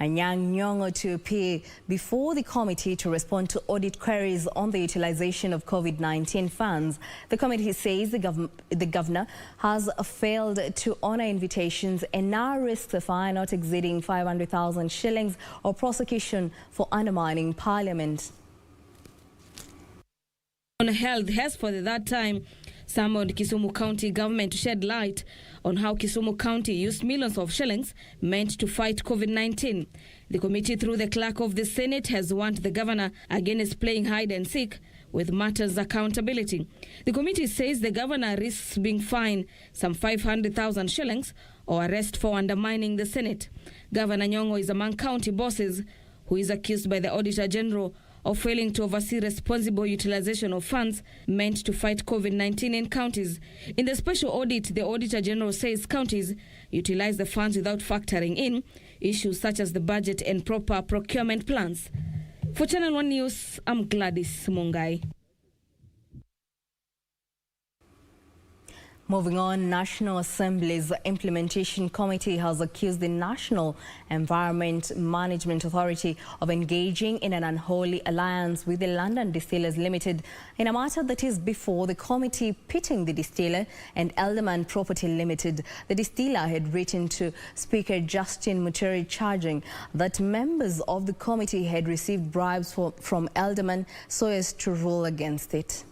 Anyang' Nyong'o to appear before the committee to respond to audit queries on the utilization of COVID-19 funds. The committee says the governor has failed to honour invitations and now risks a fine not exceeding 500,000 shillings or prosecution for undermining parliament. On Health has for that time summoned Kisumu County government to shed light on how Kisumu County used millions of shillings meant to fight COVID-19. The committee, through the clerk of the Senate, has warned the governor against playing hide and seek with matters accountability. The committee says the governor risks being fined some 500,000 shillings or arrest for undermining the Senate. Governor Nyong'o is among county bosses who is accused by the Auditor General of failing to oversee responsible utilization of funds meant to fight COVID-19 in counties. In the special audit, the Auditor General says counties utilize the funds without factoring in issues such as the budget and proper procurement plans. For Channel 1 News, I'm Gladys Mungai. Moving on, National Assembly's Implementation Committee has accused the National Environment Management Authority of engaging in an unholy alliance with the London Distillers Limited in a matter that is before the committee pitting the distiller and Elderman Property Limited. The distiller had written to Speaker Justin Muteri charging that members of the committee had received bribes from Elderman so as to rule against it.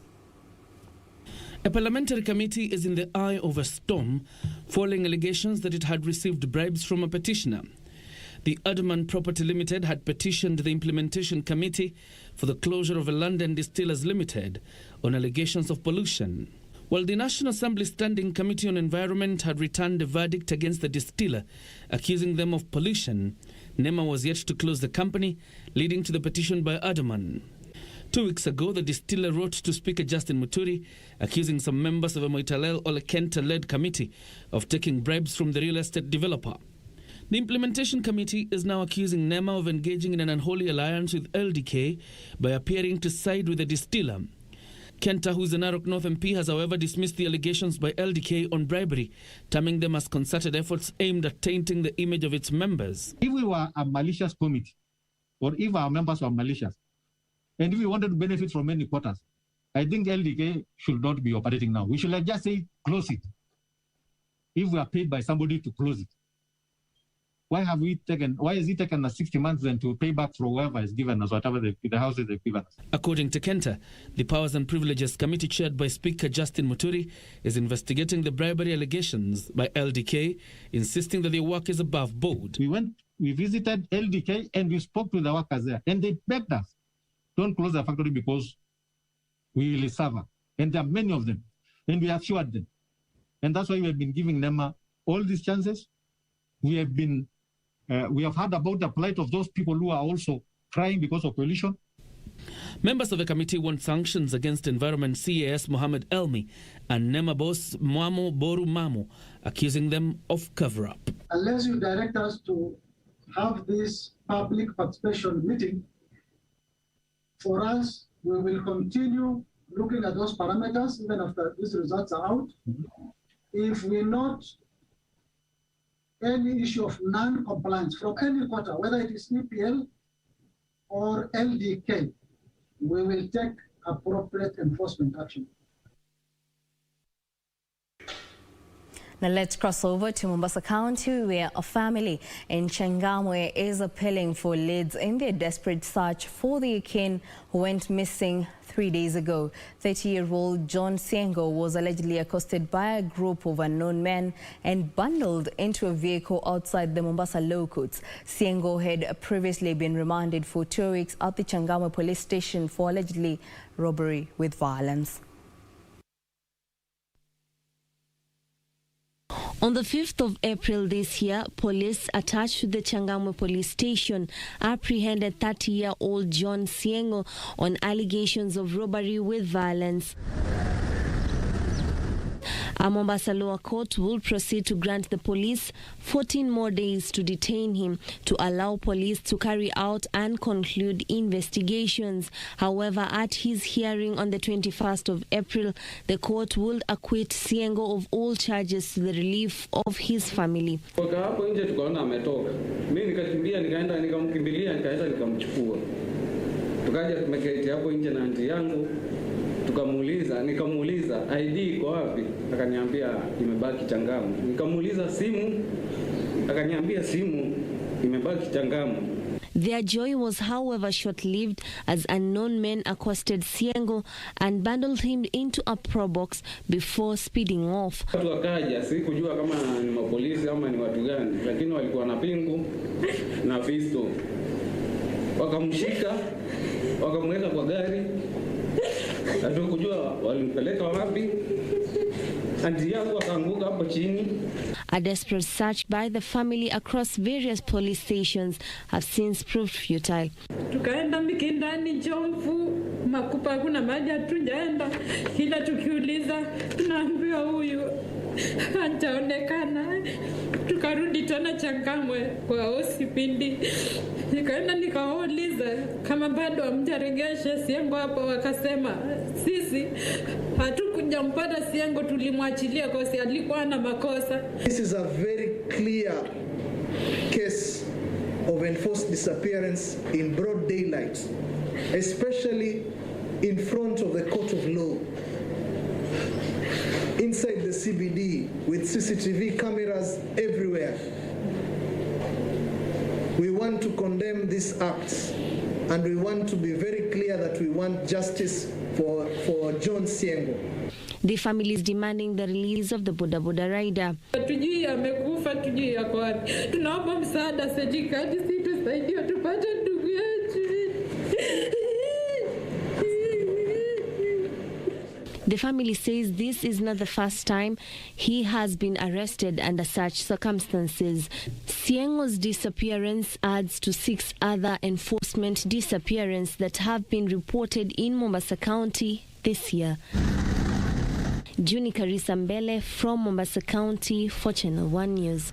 A parliamentary committee is in the eye of a storm following allegations that it had received bribes from a petitioner. The Elderman Property Limited had petitioned the Implementation Committee for the closure of a London Distillers Limited on allegations of pollution. While the National Assembly Standing Committee on Environment had returned a verdict against the distiller, accusing them of pollution, NEMA was yet to close the company, leading to the petition by Elderman. 2 weeks ago, the distiller wrote to Speaker Justin Muturi, accusing some members of a Moitalel Olekenta-led committee of taking bribes from the real estate developer. The Implementation Committee is now accusing NEMA of engaging in an unholy alliance with LDK by appearing to side with the distiller. Kenta, who is a Narok North MP, has however dismissed the allegations by LDK on bribery, terming them as concerted efforts aimed at tainting the image of its members. If we were a malicious committee, or if our members were malicious, and if we wanted to benefit from any quotas, I think LDK should not be operating now. We should just say, close it. If we are paid by somebody to close it. Why is it taken us 60 months then to pay back for whoever is given us, whatever the houses they've given us? According to Kenta, the Powers and Privileges Committee chaired by Speaker Justin Muturi is investigating the bribery allegations by LDK, insisting that their work is above board. We visited LDK and we spoke to the workers there, and they begged us, don't close the factory because we will suffer. And there are many of them. And we assured them. And that's why we have been giving them all these chances. We have heard about the plight of those people who are also crying because of pollution. Members of the committee want sanctions against Environment CAS Mohammed Elmi and NEMA boss Mwamo Boru Mamu, accusing them of cover-up. Unless you direct us to have this public participation meeting, for us, we will continue looking at those parameters even after these results are out. If we note any issue of non-compliance from any quarter, whether it is EPL or LDK, we will take appropriate enforcement action. Now let's cross over to Mombasa County, where a family in Changamwe is appealing for leads in their desperate search for the Akin who went missing 3 days ago. 30-year-old John Siengo was allegedly accosted by a group of unknown men and bundled into a vehicle outside the Mombasa Low Courts. Siengo had previously been remanded for 2 weeks at the Changamwe police station for allegedly robbery with violence. On the 5th of April this year, police attached to the Changamwe police station apprehended 30-year-old John Siengo on allegations of robbery with violence. A Mombasa lower court will proceed to grant the police 14 more days to detain him to allow police to carry out and conclude investigations. However, at his hearing on the 21st of April, the court will acquit Siengo of all charges to the relief of his family. Hapo nje tukaona ametoka. Mimi nikakimbia nikaenda nikamkimbilia nikaenda nikamchukua. Tukaja tumeketi hapo nje na aunti yangu. Nikamuuliza ID iko wapi? Akaniambia imebaki Changamu. Nikamuuliza simu, akaniambia simu imebaki Changamu. Their joy was, however, short-lived as unknown men accosted Siengo and bundled him into a probox before speeding off. Watu wakaja, sikujua kama ni mapolisi ama ni watu gani, lakini walikuwa na pingu na fisto. Wakamshika, wakamweka kwa gari. Hatukujua walimpeleka wapi. Aunti yangu akaanguka hapo chini. A desperate search by the family across various police stations have since proved futile. Tukaenda Mikindani, Jomvu, Makupa, kuna maji hatujaenda. Kila tukiuliza tunaambiwa huyu hajaonekana. Tukarudi tena Changamwe kwa hospitali. Nikaenda nikauliza kama bado hamjaregesha Siengo hapo, wakasema sisi hatukujampata Siengo, tulimwachilia kwa sababu alikuwa na makosa. This is a very clear case of enforced disappearance in broad daylight, especially in front of the court of law, inside the CBD with CCTV cameras everywhere. We want to condemn these acts, and we want to be very clear that we want justice for John Siengo. The family is demanding the release of the Boda Boda rider. Tujui amekufa, tujui yako wapi. Tunaomba msaada serikali, sisi tusaidie tupate ndugu yetu. The family says this is not the first time he has been arrested under such circumstances. Siengo's disappearance adds to 6 other enforcement disappearances that have been reported in Mombasa County this year. Juni Karisa Mbele from Mombasa County for Channel 1 News.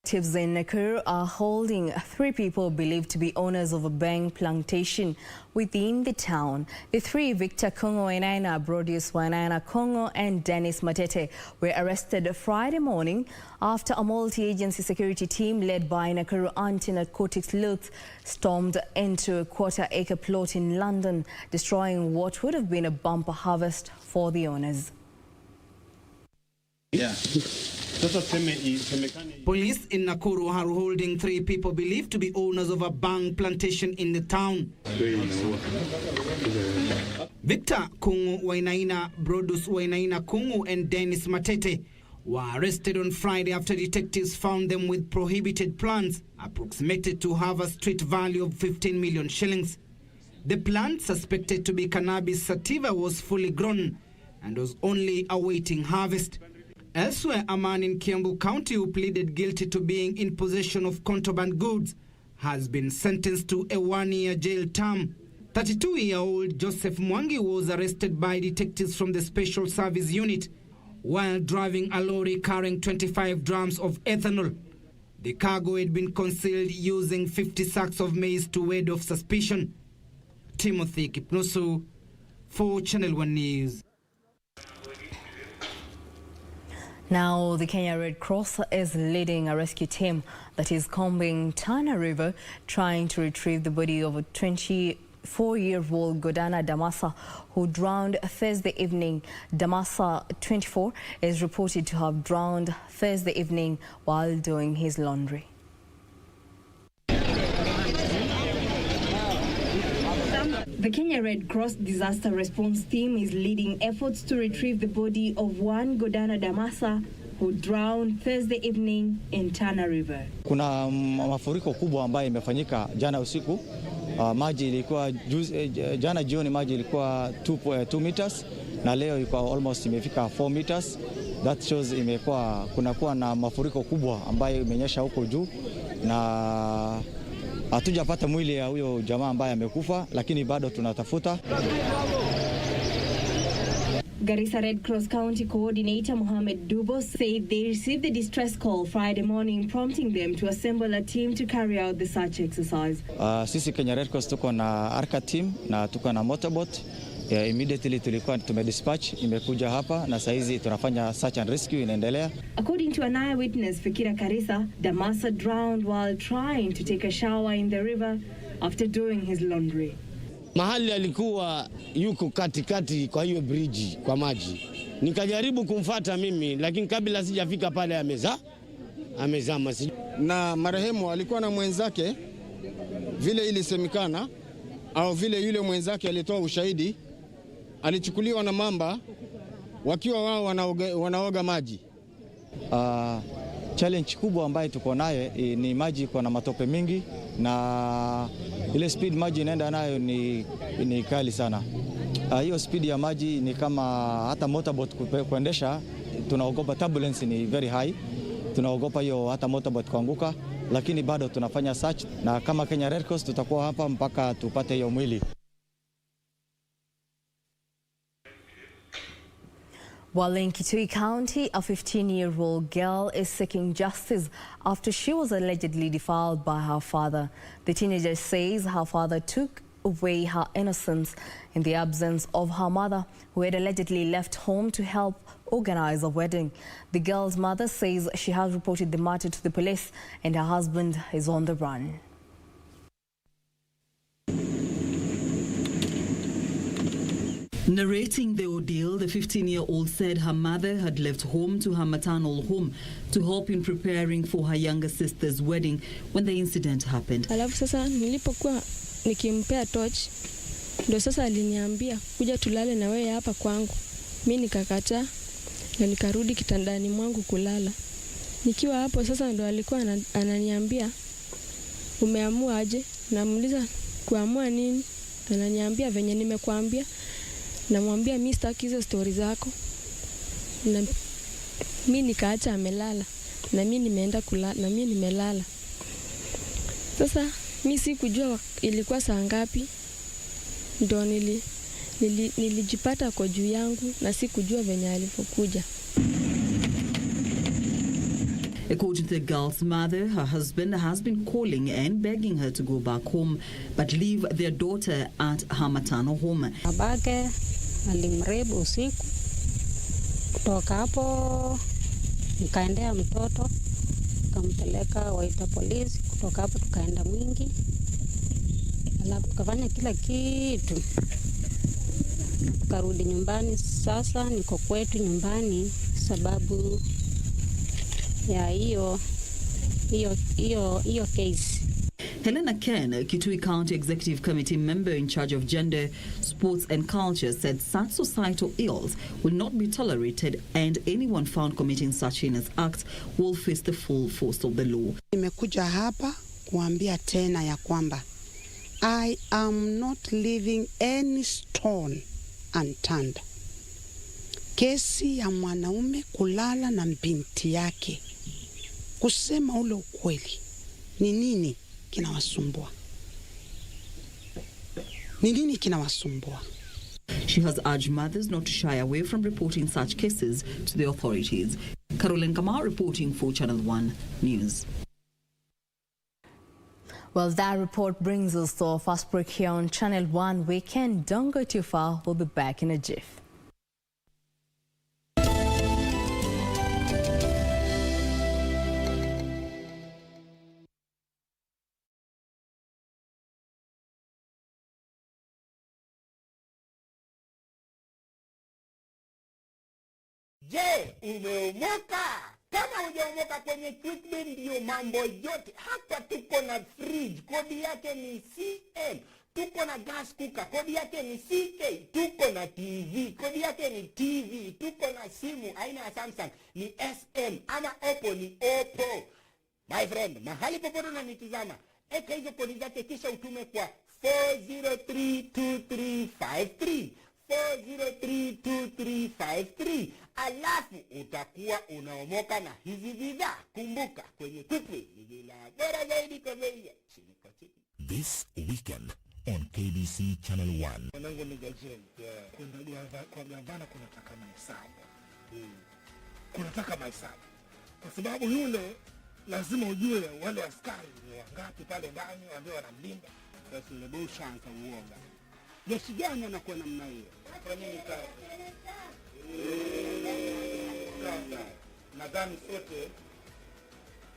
Detectives in Nakuru are holding 3 people believed to be owners of a bang plantation within the town. The 3, Victor Kongo Wainaina, Brodius Wainaina Kongo and Dennis Matete, were arrested Friday morning after a multi-agency security team led by Nakuru Anti-Narcotics Youth stormed into a quarter-acre plot in London, destroying what would have been a bumper harvest for the owners. Yeah. Police in Nakuru are holding 3 people believed to be owners of a bang plantation in the town. Victor Kungu Wainaina, Brodus Wainaina Kungu and Dennis Matete were arrested on Friday after detectives found them with prohibited plants approximated to have a street value of 15 million shillings. The plant, suspected to be cannabis sativa, was fully grown and was only awaiting harvest. Elsewhere, a man in Kiambu County who pleaded guilty to being in possession of contraband goods has been sentenced to a 1-year jail term. 32-year-old Joseph Mwangi was arrested by detectives from the Special Service Unit while driving a lorry carrying 25 drums of ethanol. The cargo had been concealed using 50 sacks of maize to ward off suspicion. Timothy Kipnusu for Channel 1 News. Now, the Kenya Red Cross is leading a rescue team that is combing Tana River, trying to retrieve the body of a 24-year-old Godana Damasa who drowned Thursday evening. Damasa, 24, is reported to have drowned Thursday evening while doing his laundry. The Kenya Red Cross Disaster Response Team is leading efforts to retrieve the body of one Godana Damasa who drowned Thursday evening in Tana River. Kuna mafuriko kubwa ambayo imefanyika jana usiku. Maji ilikuwa jana jioni maji ilikuwa 2 meters na leo ilikuwa almost imefika 4 meters. That shows kunakuwa na mafuriko kubwa ambayo imenyesha huko juu, na hatujapata mwili ya huyo jamaa ambaye amekufa, lakini bado tunatafuta. Garissa Red Cross County Coordinator Mohamed Dubo said they received the distress call Friday morning, prompting them to assemble a team to carry out the search exercise. Sisi Kenya Red Cross tuko na ARCA team na tuko na motorboat. Immediately tulikuwa tumedispatch, imekuja hapa na saizi tunafanya search and rescue inaendelea. According to an eyewitness, Fikira Karisa, Damasa drowned while trying to take a shower in the river after doing his laundry. Mahali alikuwa yuko katikati kwa hiyo bridge kwa maji. Nikajaribu kumfuata mimi, lakini kabla sijafika pale amezama. Na marehemu alikuwa na mwenzake, vile ilisemekana au vile yule mwenzake alitoa ushahidi, alichukuliwa na mamba wakiwa wao wanaoga maji. Challenge kubwa ambayo tuko nayo ni maji iko na matope mingi na ile speed maji inaenda nayo ni kali sana. Hiyo speed ya maji ni kama hata motorboat kuendesha, tunaogopa turbulence ni very high. Tunaogopa hiyo hata motorboat kuanguka, lakini bado tunafanya search na kama Kenya Red Cross tutakuwa hapa mpaka tupate hiyo mwili. While in Kitui County, a 15-year-old girl is seeking justice after she was allegedly defiled by her father. The teenager says her father took away her innocence in the absence of her mother, who had allegedly left home to help organize a wedding. The girl's mother says she has reported the matter to the police and her husband is on the run. Narrating the ordeal, the 15-year-old said her mother had left home to her maternal home to help in preparing for her younger sister's wedding when the incident happened. Alafu sasa nilipokuwa nikimpea torch, ndo sasa aliniambia kuja tulale na wewe hapa kwangu. Mimi nikakataa na nikarudi kitandani mwangu kulala. Nikiwa hapo sasa ndo alikuwa ananiambia umeamua aje? Namuuliza kuamua nini? Ananiambia venye nimekuambia. Namwambia mimi sitaki hizo stories zako. Na mimi nikaacha amelala na mimi nimeenda kulala na mimi nimelala. Sasa mimi sikujua ilikuwa saa ngapi. Ndio nilijipata kwa juu yangu na sikujua venye alipokuja. According to the girl's mother, her husband has been calling and begging her to go back home but leave their daughter at her maternal home. Babake alimrebu usiku. Kutoka hapo nikaendea mtoto, nikampeleka waita polisi. Kutoka hapo tukaenda Mwingi. Alafu tukafanya kila kitu. Tukarudi nyumbani. Sasa niko kwetu nyumbani sababu ya hiyo case. Helena Ken, Kitui County Executive Committee member in charge of gender, sports and culture, said such societal ills will not be tolerated and anyone found committing such heinous acts will face the full force of the law. Nimekuja hapa kuambia tena ya kwamba I am not leaving any stone unturned. Kesi ya mwanaume kulala na binti yake, kusema ule ukweli, ni nini kinawasumbua? Ni nini kinawasumbua? She has urged mothers not to shy away from reporting such cases to the authorities. Caroline Kamau reporting for Channel 1 News. Well, that report brings us to our first break here on Channel 1 Weekend. Don't go too far. We'll be back in a jiff. Je, umeomoka? Kama hujaomoka kwenye Quickbit ndio mambo yote. Hapa tuko na fridge, kodi yake ni CM. Tuko na gas cooker, kodi yake ni CK. Tuko na TV, kodi yake ni TV. Tuko na simu aina ya Samsung ni SM, ama Oppo ni Oppo. My friend, mahali popote unanitazama, eka hizo kodi zake kisha utume kwa 4032353. 4032353. Alafu utakuwa unaomoka na hizi bidhaa. Kumbuka kwenye Quickbit ni bila bora zaidi kwa bei ya chini kwa chini. This weekend, on KBC Channel 1. Mwanangu ni Gajeni. Kwa gavana kunataka mahesabu. Kunataka mahesabu. Kwa sababu yule lazima ujue wale askari ni wangapi pale ndani ambao wanamlinda. Basi ile bushanza uoga. Jeshi gani anakuwa namna hiyo? Kwa nini kama nadhani sote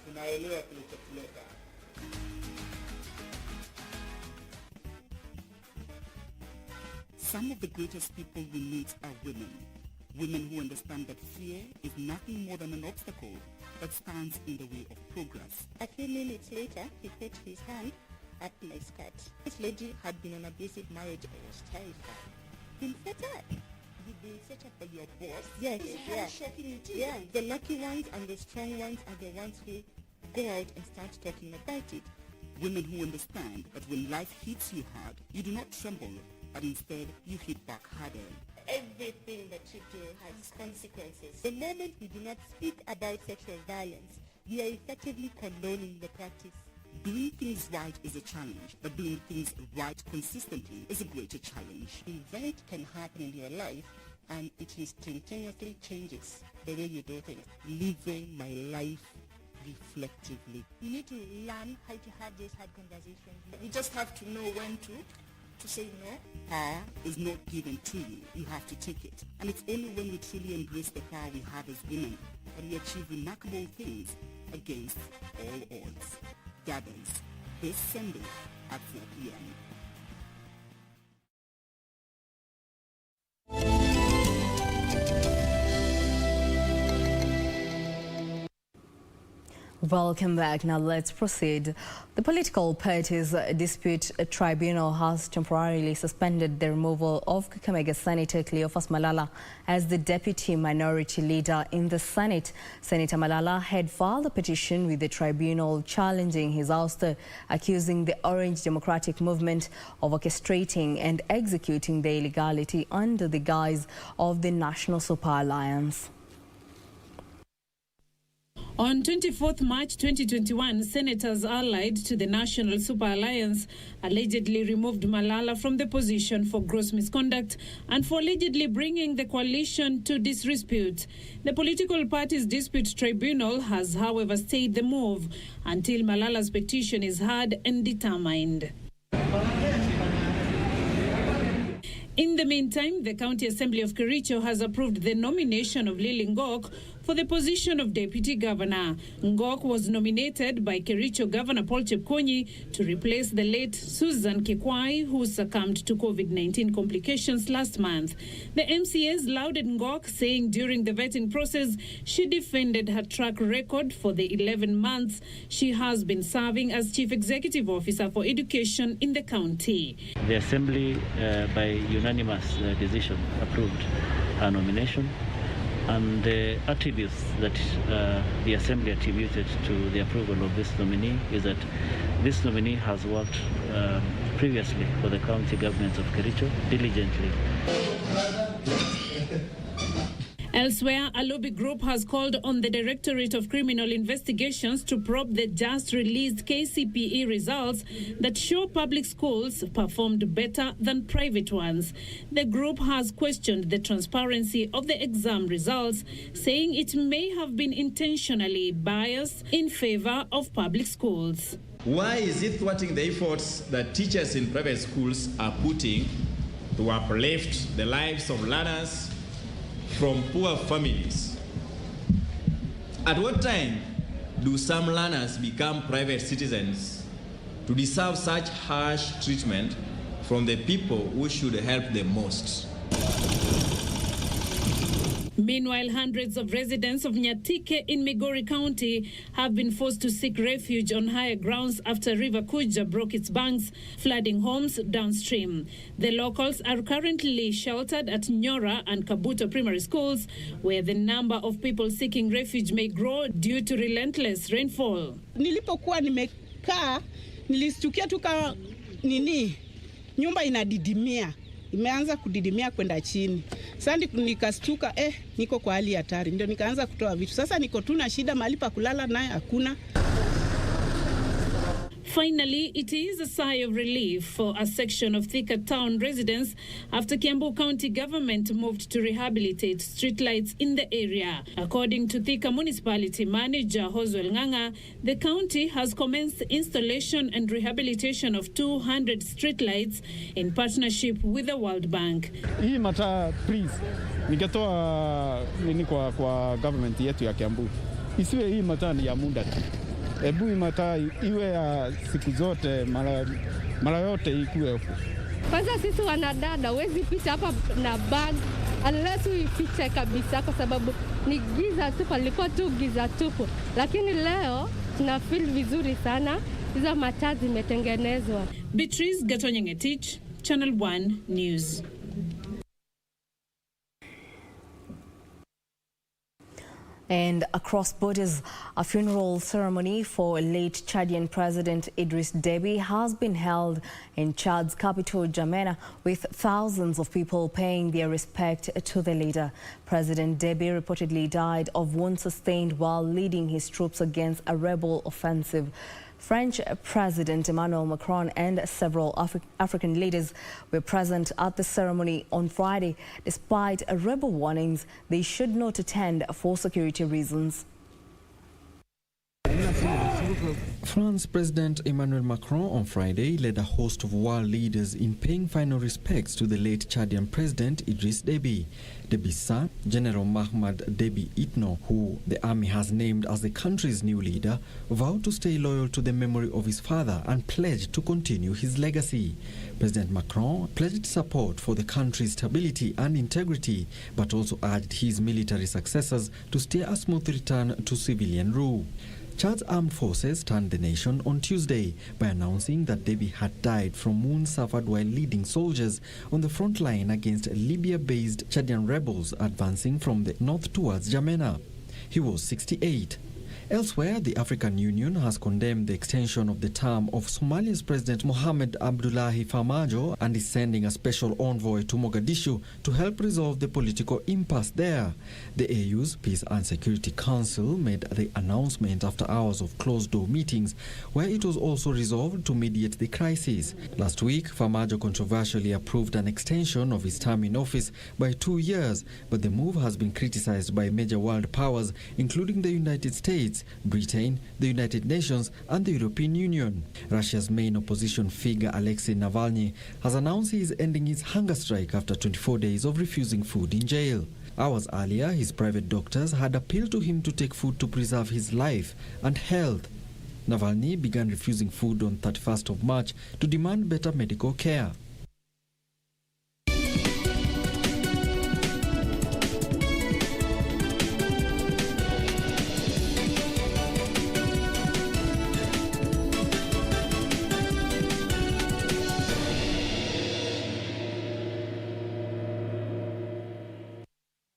tunaelewa kilichotuleta. Some of the greatest people we meet are women. Women who understand that fear is nothing more than an obstacle that stands in the way of progress. A few minutes later, he put his hand at my skirt. This lady had been in an abusive marriage. I was terrified. Been set up. You've been set up by your boss? Yes, yeah. Shocking it is. Yeah, the lucky ones and the strong ones are the ones who go out and start talking about it. Women who understand that when life hits you hard, you do not tremble, but instead you hit back harder. Everything that you do has consequences. The moment we do not speak about sexual violence, we are effectively condoning the practice. Doing things right is a challenge, but doing things right consistently is a greater challenge. An event can happen in your life and it instantaneously changes the way you do things. Living my life reflectively. You need to learn how to have these hard conversations. You just have to know when to say no. Power is not given to you. You have to take it. And it's only when we truly embrace the power we have as women that we achieve remarkable things against all odds. Gathers this Sunday at 4 p.m. Welcome back. Now let's proceed. The Political Parties Dispute Tribunal has temporarily suspended the removal of Kakamega Senator Cleophas Malala as the Deputy Minority Leader in the Senate. Senator Malala had filed a petition with the tribunal challenging his ouster, accusing the Orange Democratic Movement of orchestrating and executing the illegality under the guise of the National Super Alliance. On 24th March 2021, senators allied to the National Super Alliance allegedly removed Malala from the position for gross misconduct and for allegedly bringing the coalition to disrepute. The Political Parties Dispute Tribunal has, however, stayed the move until Malala's petition is heard and determined. In the meantime, the County Assembly of Kericho has approved the nomination of Lily Ngok for the position of Deputy Governor. Ngok was nominated by Kericho Governor Paul Chepkonyi to replace the late Susan Kikwai, who succumbed to COVID-19 complications last month. The MCAs lauded Ngok, saying during the vetting process, she defended her track record for the 11 months she has been serving as Chief Executive Officer for Education in the county. The Assembly, by unanimous decision, approved her nomination, and the attributes that the Assembly attributed to the approval of this nominee is that this nominee has worked previously for the county government of Kericho diligently. Elsewhere, a lobby group has called on the Directorate of Criminal Investigations to probe the just-released KCPE results that show public schools performed better than private ones. The group has questioned the transparency of the exam results, saying it may have been intentionally biased in favor of public schools. Why is it thwarting the efforts that teachers in private schools are putting to uplift the lives of learners from poor families? At what time do some learners become private citizens to deserve such harsh treatment from the people who should help them most? Meanwhile, hundreds of residents of Nyatike in Migori County have been forced to seek refuge on higher grounds after River Kuja broke its banks, flooding homes downstream. The locals are currently sheltered at Nyora and Kabuto primary schools, where the number of people seeking refuge may grow due to relentless rainfall. Nilipokuwa nimekaa, nilistukia tu kama nyumba inadidimia. Imeanza kudidimia kwenda chini. Sasa nikastuka, niko kwa hali hatari. Ndio nikaanza kutoa vitu. Sasa niko tu na shida, mahali pa kulala naye hakuna. Finally, it is a sigh of relief for a section of Thika town residents after Kiambu County government moved to rehabilitate streetlights in the area. According to Thika Municipality Manager Hoswell Nganga, the county has commenced installation and rehabilitation of 200 streetlights in partnership with the World Bank. Hii mataa please nikatoa nini kwa government yetu ya Kiambu. Isiwe hii mataa ni ya muda tu. Ebu mataa iwe ya siku zote, mara yote ikuwe huko. Kwanza sisi wanadada huwezi pita hapa na bag unless uifiche kabisa, kwa sababu ni giza tupu, alikuwa tu giza tupu. Lakini leo tuna feel vizuri sana, hizo mataa zimetengenezwa. Beatrice Gatonyengetich, Channel 1 News. And across borders, a funeral ceremony for late Chadian President Idriss Déby has been held in Chad's capital, N'Djamena, with thousands of people paying their respect to the leader. President Déby reportedly died of wounds sustained while leading his troops against a rebel offensive. French President Emmanuel Macron and several African leaders were present at the ceremony on Friday, despite rebel warnings they should not attend for security reasons. France President Emmanuel Macron on Friday led a host of world leaders in paying final respects to the late Chadian President Idriss Déby. Déby's son, General Mahamad Déby Itno, who the army has named as the country's new leader, vowed to stay loyal to the memory of his father and pledged to continue his legacy. President Macron pledged support for the country's stability and integrity, but also urged his military successors to steer a smooth return to civilian rule. Chad's armed forces turned the nation on Tuesday by announcing that Déby had died from wounds suffered while leading soldiers on the front line against Libya-based Chadian rebels advancing from the north towards N'Djamena. He was 68. Elsewhere, the African Union has condemned the extension of the term of Somalia's President Mohamed Abdullahi Farmajo and is sending a special envoy to Mogadishu to help resolve the political impasse there. The AU's Peace and Security Council made the announcement after hours of closed-door meetings, where it was also resolved to mediate the crisis. Last week, Farmajo controversially approved an extension of his term in office by 2 years, but the move has been criticized by major world powers, including the United States, Britain, the United Nations and the European Union. Russia's main opposition figure Alexei Navalny has announced he is ending his hunger strike after 24 days of refusing food in jail. Hours earlier, his private doctors had appealed to him to take food to preserve his life and health. Navalny began refusing food on 31st of March to demand better medical care.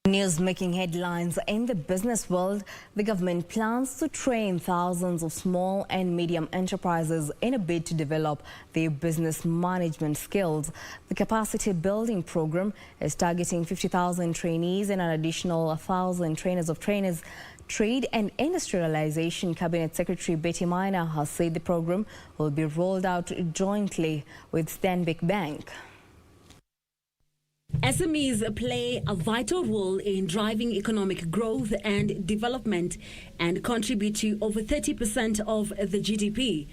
News making headlines in the business world. The government plans to train thousands of small and medium enterprises in a bid to develop their business management skills. The capacity building program is targeting 50,000 trainees and an additional 1,000 trainers of trainers. Trade and Industrialization Cabinet Secretary Betty Minor has said the program will be rolled out jointly with Stanbic Bank. SMEs play a vital role in driving economic growth and development and contribute to over 30% of the GDP.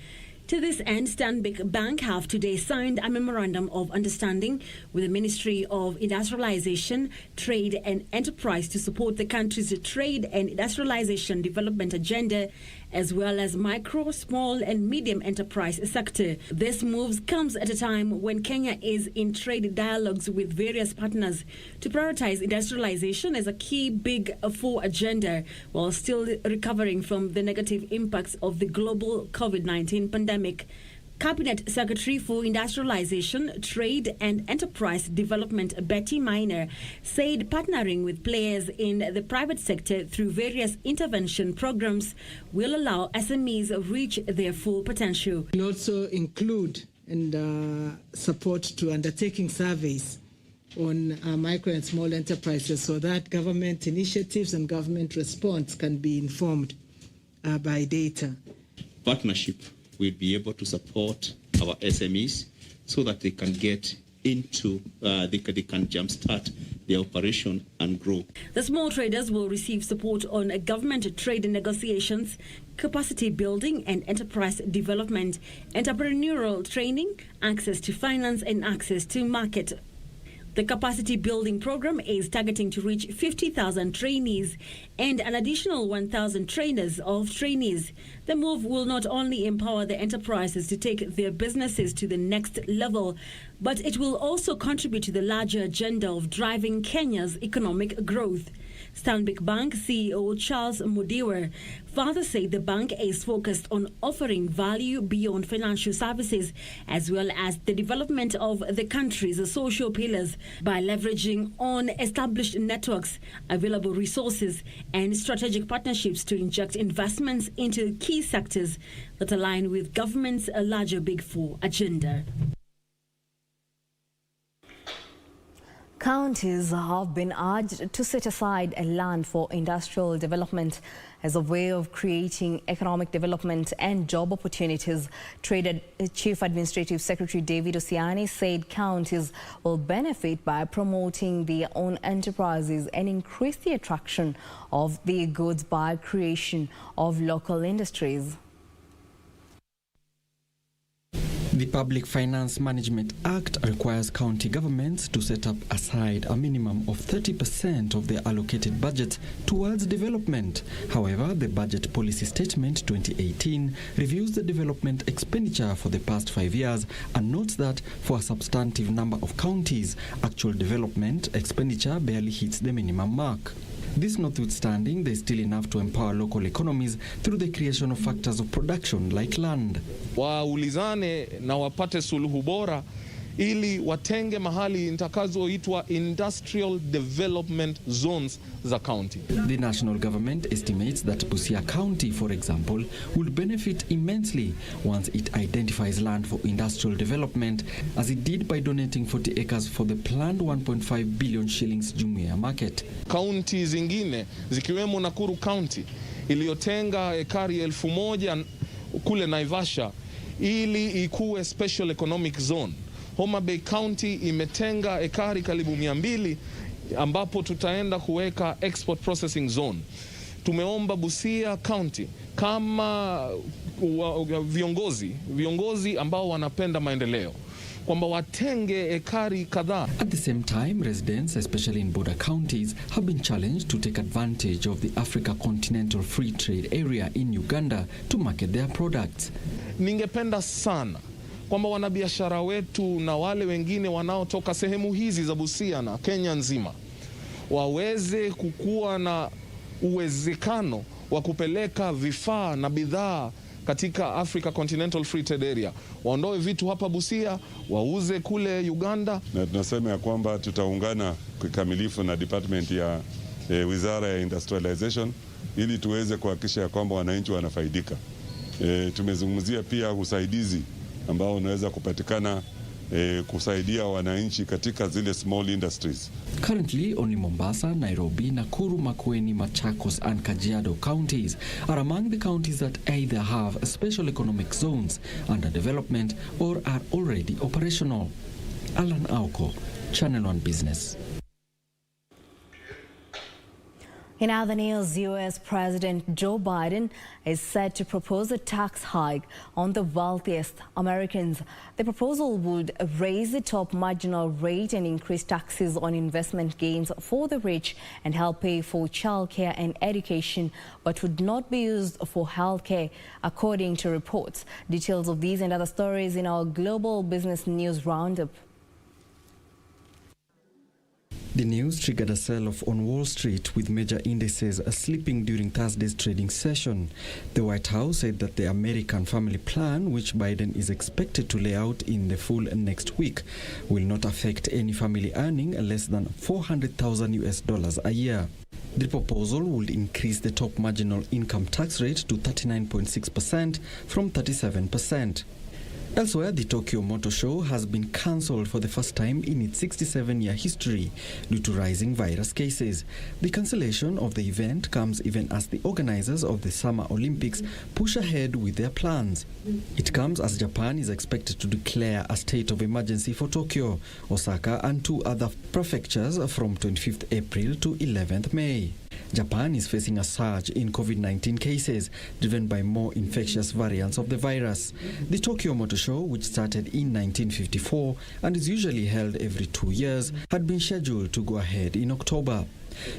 To this end, Stanbic Bank have today signed a memorandum of understanding with the Ministry of Industrialization, Trade and Enterprise to support the country's trade and industrialization development agenda, as well as micro, small and medium enterprise sector. This move comes at a time when Kenya is in trade dialogues with various partners to prioritize industrialization as a key Big Four agenda, while still recovering from the negative impacts of the global COVID-19 pandemic. Cabinet Secretary for Industrialization, Trade and Enterprise Development Betty Minor said partnering with players in the private sector through various intervention programs will allow SMEs reach their full potential. We'll also include and support to undertaking surveys on micro and small enterprises so that government initiatives and government response can be informed by data. Partnership we'll be able to support our SMEs so that they can get into, they can jumpstart their operation and grow. The small traders will receive support on government trade negotiations, capacity building and enterprise development, entrepreneurial training, access to finance and access to market. The capacity building program is targeting to reach 50,000 trainees and an additional 1,000 trainers of trainees. The move will not only empower the enterprises to take their businesses to the next level, but it will also contribute to the larger agenda of driving Kenya's economic growth. Stanbic Bank CEO Charles Mudiwa further said the bank is focused on offering value beyond financial services, as well as the development of the country's social pillars by leveraging on established networks, available resources, and strategic partnerships to inject investments into key sectors that align with government's larger Big Four agenda. Counties have been urged to set aside land for industrial development as a way of creating economic development and job opportunities. Chief Administrative Secretary David Osiani said counties will benefit by promoting their own enterprises and increase the attraction of their goods by creation of local industries. The Public Finance Management Act requires county governments to set up aside a minimum of 30% of their allocated budget towards development. However, the Budget Policy Statement 2018 reviews the development expenditure for the past 5 years and notes that for a substantive number of counties, actual development expenditure barely hits the minimum mark. This notwithstanding, there is still enough to empower local economies through the creation of factors of production like land. Waulizane na wapate suluhu bora ili watenge mahali intakazoitwa industrial development zones za county. The national government estimates that Busia County, for example, will benefit immensely once it identifies land for industrial development, as it did by donating 40 acres for the planned 1.5 billion shillings Jumuiya market. County zingine zikiwemo Nakuru County iliyotenga ekari 1,000 kule Naivasha ili ikuwe special economic zone. Homa Bay County imetenga ekari karibu 200 ambapo tutaenda kuweka export processing zone. Tumeomba Busia County kama viongozi ambao wanapenda maendeleo kwamba watenge ekari kadhaa. At the same time, residents, especially in border counties, have been challenged to take advantage of the Africa Continental Free Trade Area in Uganda to market their products. Ningependa sana kwamba wanabiashara wetu na wale wengine wanaotoka sehemu hizi za Busia na Kenya nzima waweze kukua na uwezekano wa kupeleka vifaa na bidhaa katika Africa Continental Free Trade Area. Waondoe vitu hapa Busia, wauze kule Uganda. Na tunasema ya kwamba tutaungana kikamilifu na department ya Wizara ya Industrialization ili tuweze kuhakikisha ya kwamba wananchi wanafaidika. Tumezungumzia pia usaidizi ambao unaweza kupatikana kusaidia wananchi katika zile small industries. Currently, only Mombasa, Nairobi, Nakuru, Makueni, Machakos and Kajiado counties are among the counties that either have special economic zones under development or are already operational. Alan Auko, Channel 1 Business. In other news, U.S. President Joe Biden is set to propose a tax hike on the wealthiest Americans. The proposal would raise the top marginal rate and increase taxes on investment gains for the rich and help pay for childcare and education, but would not be used for healthcare, according to reports. Details of these and other stories in our Global Business News Roundup. The news triggered a sell-off on Wall Street, with major indices slipping during Thursday's trading session. The White House said that the American Family Plan, which Biden is expected to lay out in the full next week, will not affect any family earning less than $400,000 a year. The proposal would increase the top marginal income tax rate to 39.6% from 37%. Elsewhere, the Tokyo Motor Show has been cancelled for the first time in its 67-year history due to rising virus cases. The cancellation of the event comes even as the organizers of the Summer Olympics push ahead with their plans. It comes as Japan is expected to declare a state of emergency for Tokyo, Osaka, and 2 other prefectures from 25th April to 11th May. Japan is facing a surge in COVID-19 cases, driven by more infectious variants of the virus. The Tokyo Motor Show, which started in 1954 and is usually held every 2 years, had been scheduled to go ahead in October.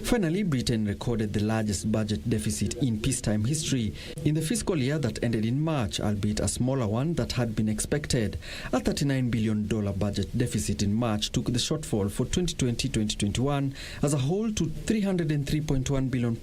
Finally, Britain recorded the largest budget deficit in peacetime history in the fiscal year that ended in March, albeit a smaller one that had been expected. A $39 billion budget deficit in March took the shortfall for 2020-2021 as a whole to £303.1 billion,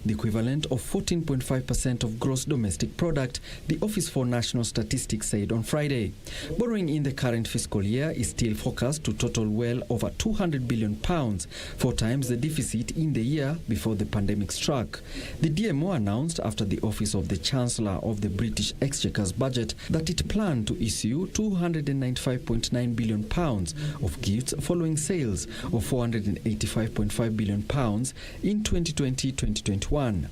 the equivalent of 14.5% of gross domestic product, the Office for National Statistics said on Friday. Borrowing in the current fiscal year is still forecast to total well over £200 billion, 4 times the deficit in the year before the pandemic struck. The DMO announced after the Office of the Chancellor of the British Exchequer's budget that it planned to issue £295.9 billion of gifts following sales of £485.5 billion in 2020-2021.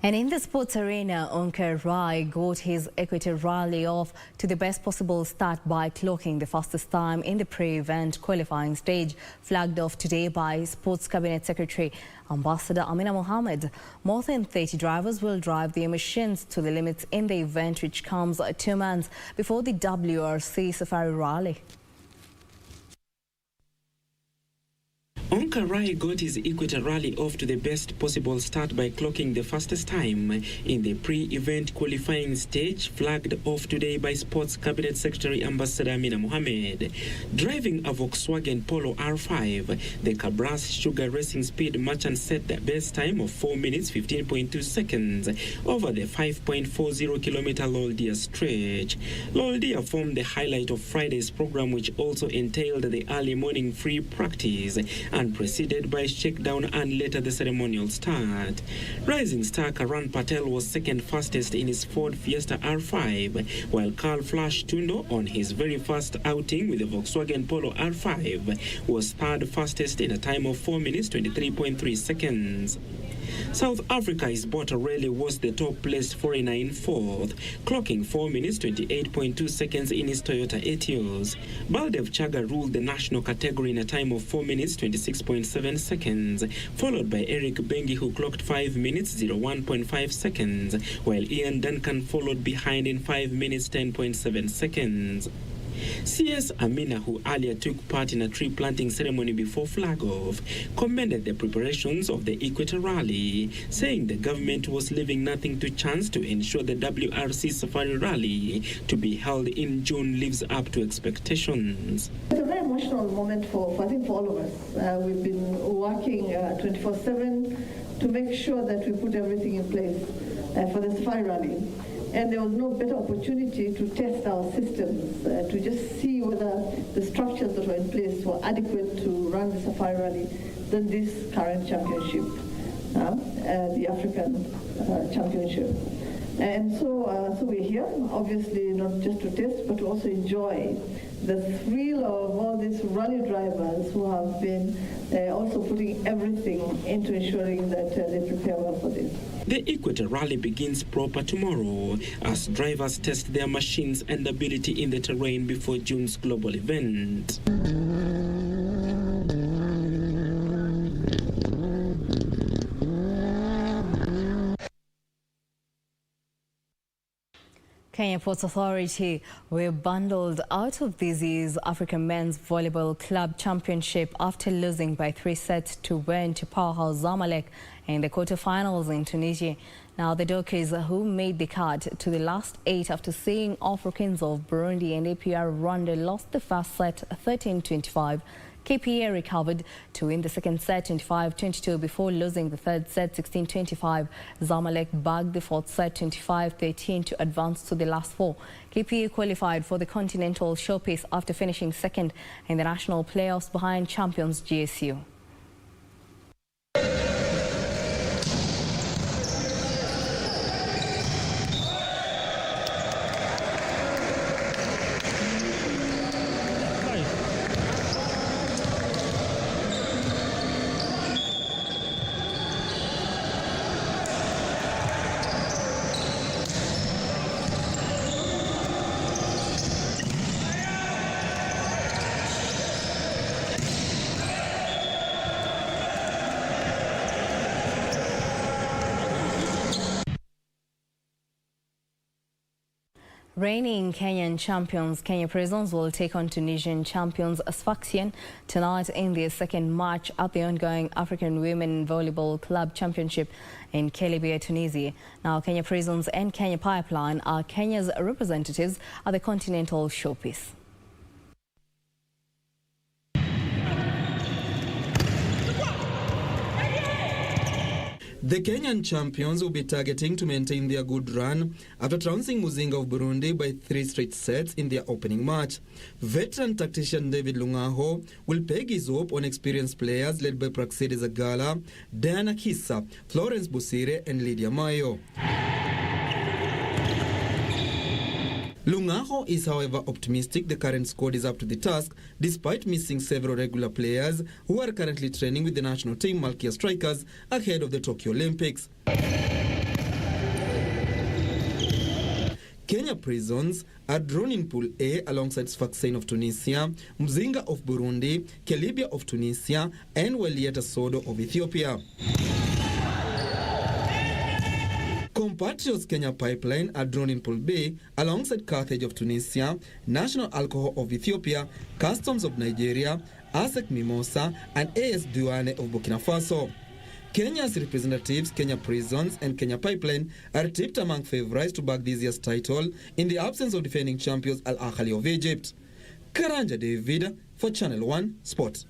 And in the sports arena, Onkar Rai got his Equator Rally off to the best possible start by clocking the fastest time in the pre-event qualifying stage, flagged off today by Sports Cabinet Secretary Ambassador Amina Mohammed. More than 30 drivers will drive their machines to the limits in the event, which comes 2 months before the WRC Safari Rally. Onkar Rai got his Equator Rally off to the best possible start by clocking the fastest time in the pre-event qualifying stage, flagged off today by Sports Cabinet Secretary Ambassador Amina Mohammed. Driving a Volkswagen Polo R5, the Cabras Sugar Racing Speed Merchant set the best time of 4 minutes 15.2 seconds over the 5.40-kilometer Loldia stretch. Loldia formed the highlight of Friday's program, which also entailed the early morning free practice and preceded by shakedown and later the ceremonial start. Rising star Karan Patel was second fastest in his Ford Fiesta R5, while Carl Flash Tundo, on his very first outing with the Volkswagen Polo R5, was third fastest in a time of 4 minutes 23.3 seconds. South Africa's Bottarelli was the top-placed foreigner in fourth, clocking 4 minutes 28.2 seconds in his Toyota Etios. Baldev Chaga ruled the national category in a time of 4 minutes 26.7 seconds, followed by Eric Bengi, who clocked 5 minutes 01.5 seconds, while Ian Duncan followed behind in 5 minutes 10.7 seconds. CS Amina, who earlier took part in a tree planting ceremony before flag-off, commended the preparations of the Equator Rally, saying the government was leaving nothing to chance to ensure the WRC Safari Rally to be held in June lives up to expectations. It's a very emotional moment for I think for all of us. We've been working 24/7 to make sure that we put everything in place for the Safari Rally. And there was no better opportunity to test our systems, to just see whether the structures that were in place were adequate to run the Safari Rally than this current championship, the African Championship. And so we're here, obviously not just to test, but to also enjoy the thrill of all these rally drivers who have been also putting everything into ensuring that they prepare well for this. The Equator Rally begins proper tomorrow as drivers test their machines and ability in the terrain before June's global event. Kenya Ports Authority were bundled out of this year's African Men's Volleyball Club Championship after losing by 3 sets to win to powerhouse Zamalek in the quarterfinals in Tunisia. Now the Dockers, who made the cut to the last 8 after seeing Africans of Burundi and APR Rwanda, lost the first set 13-25. KPA recovered to win the second set 25-22 before losing the third set 16-25. Zamalek bagged the fourth set 25-13 to advance to the last 4. KPA qualified for the Continental Showpiece after finishing second in the national playoffs behind champions GSU. Reigning Kenyan champions Kenya Prisons will take on Tunisian champions Sfaxien tonight in their second match at the ongoing African Women Volleyball Club Championship in Kelebia, Tunisia. Now, Kenya Prisons and Kenya Pipeline are Kenya's representatives at the Continental Showpiece. The Kenyan champions will be targeting to maintain their good run after trouncing Muzinga of Burundi by 3 straight sets in their opening match. Veteran tactician David Lungaho will peg his hope on experienced players led by Praxedes Agala, Diana Kisa, Florence Busire and Lydia Mayo. Lungaho is, however, optimistic the current squad is up to the task despite missing several regular players who are currently training with the national team Malkia Strikers ahead of the Tokyo Olympics. Kenya Prisons are drawn in Pool A alongside Sfaxien of Tunisia, Muzinga of Burundi, Kelebia of Tunisia and Walieta Sodo of Ethiopia. Compatriots Kenya Pipeline are drawn in Pool B alongside Carthage of Tunisia, National Alcohol of Ethiopia, Customs of Nigeria, ASEC Mimosa and AS Douane of Burkina Faso. Kenya's representatives, Kenya Prisons and Kenya Pipeline, are tipped among favourites to bag this year's title in the absence of defending champions Al Ahly of Egypt. Karanja David for Channel 1 Sport.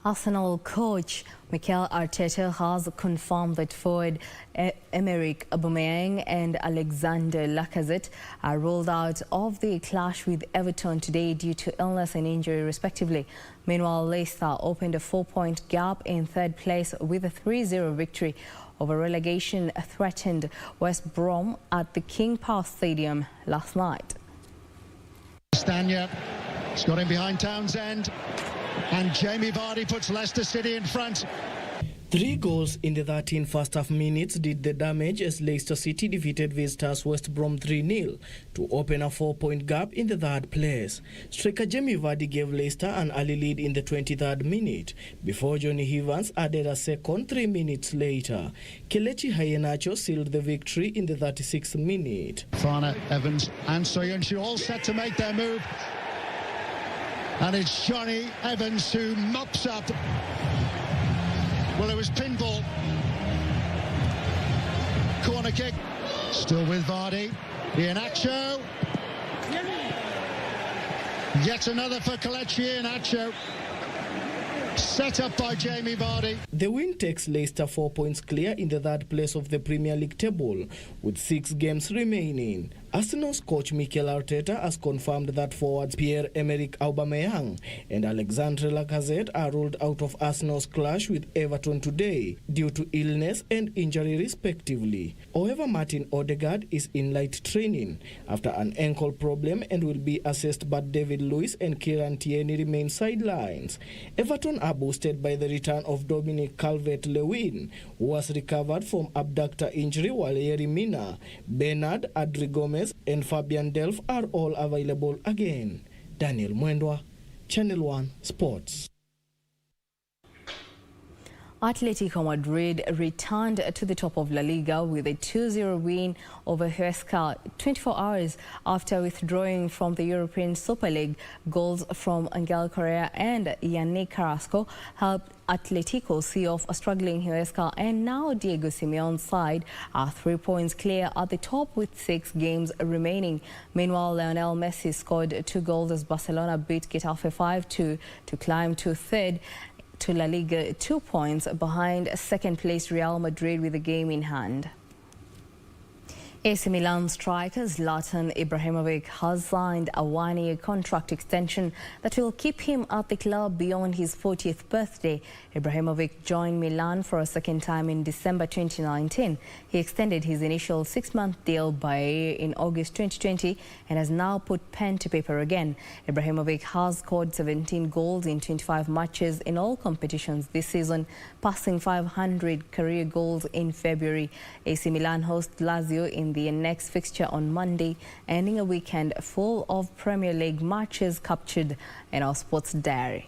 Arsenal coach Mikel Arteta has confirmed that forward Emerick Aubameyang and Alexander Lacazette are ruled out of the clash with Everton today due to illness and injury respectively. Meanwhile, Leicester opened a 4-point gap in third place with a 3-0 victory over relegation-threatened West Brom at the King Power Stadium last night. Stanya has got him behind Townsend. And Jamie Vardy puts Leicester City in front. 3 goals in the 13 first-half minutes did the damage as Leicester City defeated visitors West Brom 3-0 to open a 4-point gap in the third place. Striker Jamie Vardy gave Leicester an early lead in the 23rd minute before Johnny Evans added a second 3 minutes later. Kelechi Iheanacho sealed the victory in the 36th minute. Fana, Evans and Soyuncu all set to make their move. And it's Johnny Evans who mops up. Well, it was pinball. Corner kick. Still with Vardy. Iheanacho. Yet another for Kelechi Iheanacho. Set up by Jamie Vardy. The win takes Leicester 4 points clear in the third place of the Premier League table with 6 games remaining. Arsenal's coach Mikel Arteta has confirmed that forwards Pierre-Emerick Aubameyang and Alexandre Lacazette are ruled out of Arsenal's clash with Everton today due to illness and injury respectively. However, Martin Odegaard is in light training after an ankle problem and will be assessed, but David Luiz and Kieran Tierney remain sidelines. Everton are boosted by the return of Dominic Calvert-Lewin, who was recovered from abductor injury, while Yerry Mina, Bernard Adri Gomez and Fabian Delph are all available again. Daniel Mwendwa, Channel 1 Sports. Atletico Madrid returned to the top of La Liga with a 2-0 win over Huesca 24 hours after withdrawing from the European Super League. Goals from Angel Correa and Yannick Carrasco helped Atletico see off a struggling Huesca, and now Diego Simeone's side are 3 points clear at the top with 6 games remaining. Meanwhile, Lionel Messi scored 2 goals as Barcelona beat Getafe 5-2 to climb to third to La Liga, 2 points behind second-place Real Madrid with a game in hand. AC Milan striker Zlatan Ibrahimovic has signed a 1-year contract extension that will keep him at the club beyond his 40th birthday. Ibrahimovic joined Milan for a second time in December 2019. He extended his initial 6-month deal in August 2020 and has now put pen to paper again. Ibrahimovic has scored 17 goals in 25 matches in all competitions this season, passing 500 career goals in February. AC Milan hosts Lazio in the next fixture on Monday, ending a weekend full of Premier League matches captured in our sports diary.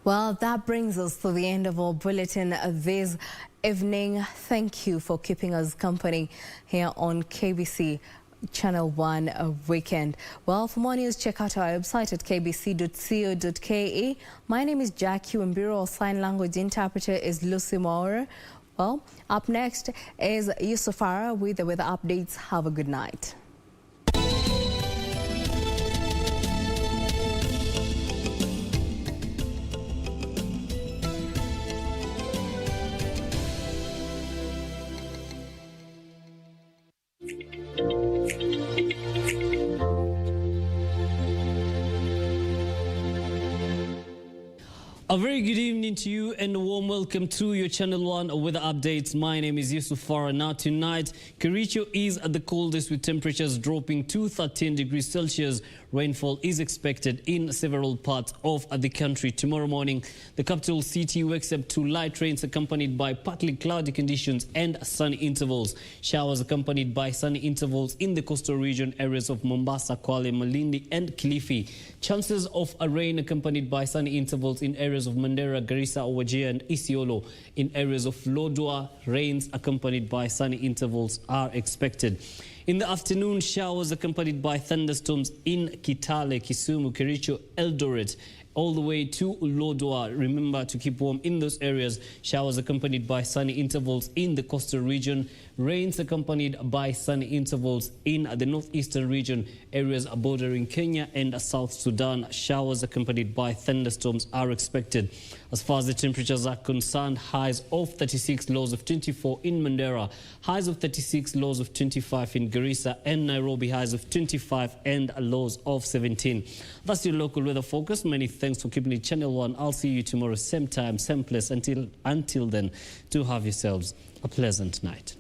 Well, that brings us to the end of our bulletin this evening. Thank you for keeping us company here on KBC Channel 1 Weekend. Well, for more news, check out our website at kbc.co.ke. My name is Jackie Wambiru. Our sign language interpreter is Lucy Maura. Well, up next is Yusufara with the weather updates. Have a good night. A very good evening to you and a warm welcome to your Channel 1 weather updates. My name is Yusufara. Now tonight, Kericho is at the coldest with temperatures dropping to 13 degrees Celsius. Rainfall is expected in several parts of the country. Tomorrow morning, the capital city wakes up to light rains accompanied by partly cloudy conditions and sunny intervals. Showers accompanied by sunny intervals in the coastal region areas of Mombasa, Kwale, Malindi and Kilifi. Chances of a rain accompanied by sunny intervals in areas of Mandera, Garissa, Wajir and Isiolo. In areas of Lodwar, rains accompanied by sunny intervals are expected. In the afternoon, showers accompanied by thunderstorms in Kitale, Kisumu, Kericho, Eldoret all the way to Lodwar. Remember to keep warm in those areas. Showers accompanied by sunny intervals in the coastal region. Rains accompanied by sunny intervals in the northeastern region. Areas bordering Kenya and South Sudan. Showers accompanied by thunderstorms are expected. As far as the temperatures are concerned, highs of 36, lows of 24 in Mandera, highs of 36, lows of 25 in Garissa and Nairobi, highs of 25 and lows of 17. That's your local weather focus. Many thanks for keeping it Channel 1. I'll see you tomorrow, same time, same place. Until then, do have yourselves a pleasant night.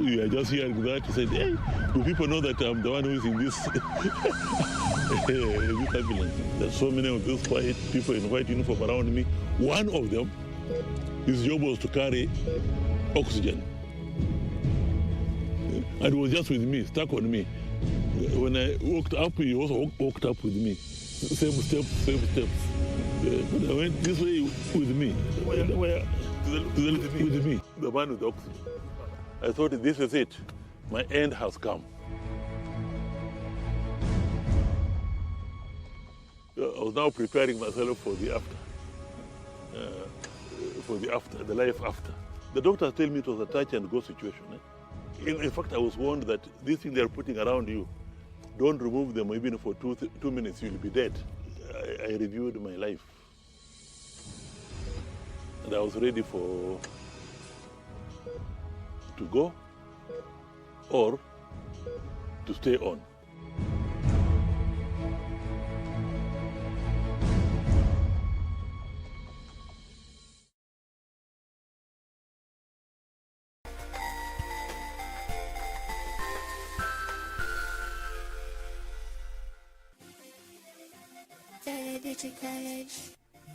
We are just hearing that. He said, hey, do people know that I'm the one who is in this, this ambulance? There's so many of those people in white uniform around me. One of them, his job was to carry oxygen. And he was just with me, stuck on me. When I walked up, he also walked up with me. Same steps, same steps. But I went this way with me. Where? With me, the man with the oxygen. I thought this is it. My end has come. I was now preparing myself for the after. The life after. The doctors tell me it was a touch and go situation. In fact, I was warned that these things they are putting around you, don't remove them even for 2 minutes, you'll be dead. I reviewed my life. And I was ready to go or to stay on.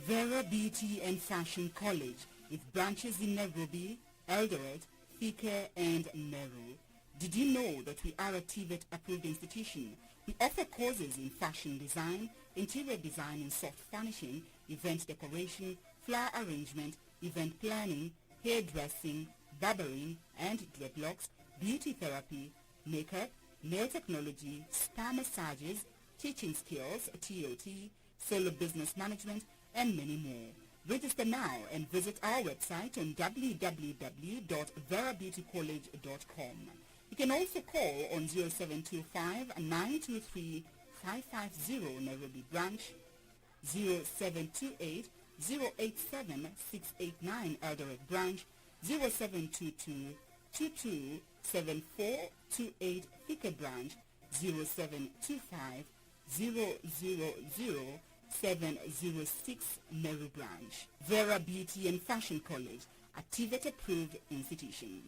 Vera Beauty and Fashion College, with branches in Nairobi, Eldoret, Thika and Meru. Did you know that we are a TVET approved institution? We offer courses in fashion design, interior design and soft furnishing, event decoration, flower arrangement, event planning, hairdressing, barbering and dreadlocks, beauty therapy, makeup, nail technology, spa massages, teaching skills, TOT, solo business management and many more. Register now and visit our website on www.verabeautycollege.com. You can also call on 0725-923-550 Nairobi branch, 0728-087-689 Eldoret branch, 0722-227428 Thika branch, 0725-000-706 Meru branch. Vera Beauty and Fashion College, a TVET approved institution.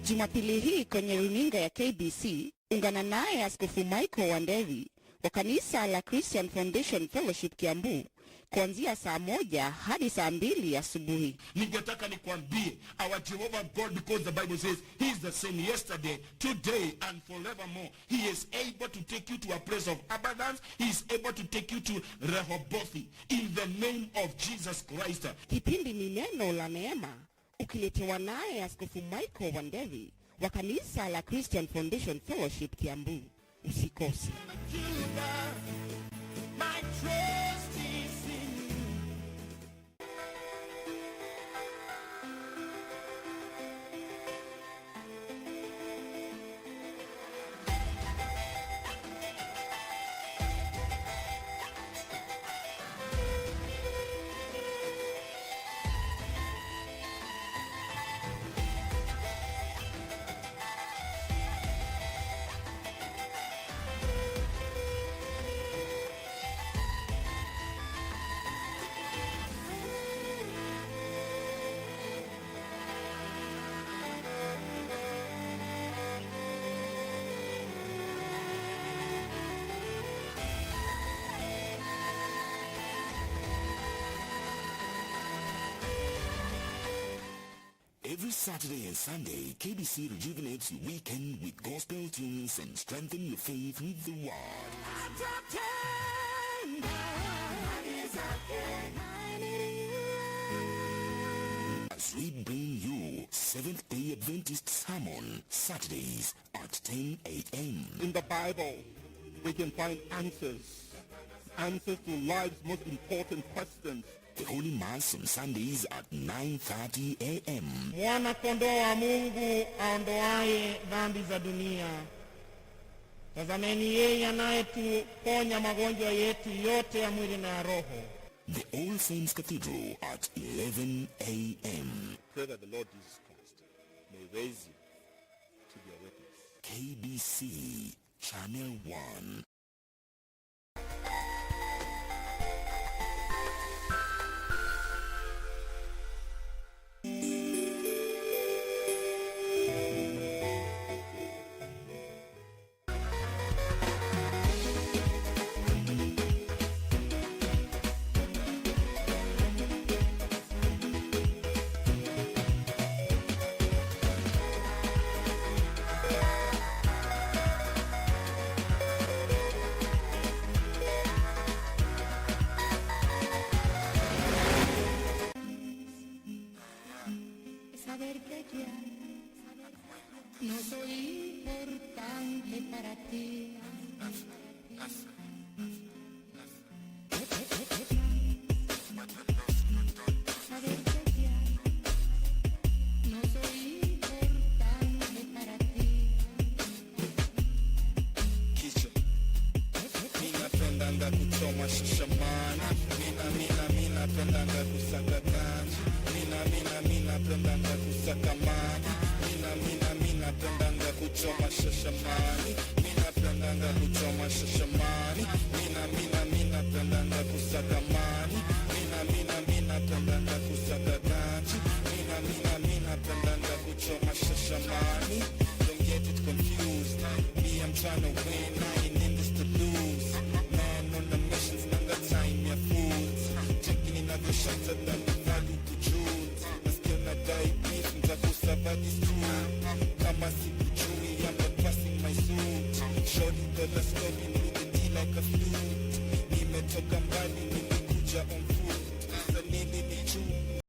Jumapili hii kwenye runinga ya KBC, ungana naye Askofu Michael Wanderi wa kanisa la Christian Foundation Fellowship Kiambu kuanzia saa 1 hadi saa 2 asubuhi. Ningetaka nikwambie, our Jehovah God, because the Bible says he is the same yesterday, today and forevermore. He is able to take you to a place of abundance. He is able to take you to Rehoboth in the name of Jesus Christ. Kipindi ni neno la neema, ukiletewa naye Askofu Michael Wanderi wa kanisa la Christian Foundation Fellowship Kiambu. Usikose. My trust is in you. Every Saturday and Sunday, KBC rejuvenates your weekend with gospel tunes and strengthen your faith with the word. As we bring you Seventh-day Adventist Sermon, Saturdays at 10 a.m. In the Bible, we can find answers to life's most important questions. The Holy Mass on Sundays at 9:30 a.m. Mwana kondoo wa Mungu aondoaye dhambi za dunia. Tazameni yeye anayetuponya magonjwa yetu yote ya mwili na ya roho. The All Saints Cathedral at 11 a.m. Pray that the Lord Jesus Christ may raise you to be a witness. KBC Channel 1. No soy importante para ti. Saber que ya no soy importante para ti. Kicho mina pendanga kuchoma shishamana. Mina pendanga kusaka ganji. Mina pendanga kusaka mani. Mina pendanga kuchoma shashamani. Mina pendanga kuchoma shashamani. Mina pendanga kusaka mani. Mina pendanga kusaka ganji. Mina pendanga kuchoma shashamani. Don't get it confused. Me, I'm trying to win. I ain't in this to lose. Man on the missions, nanga time ya fools. Checking in other shots at them, value to Jules. Na die beef, nitakusaba this too. Kama sikujui, I'm not passing my suit. Shorty the story, moving me like a flute. Nimetoka mbali, nimekuja on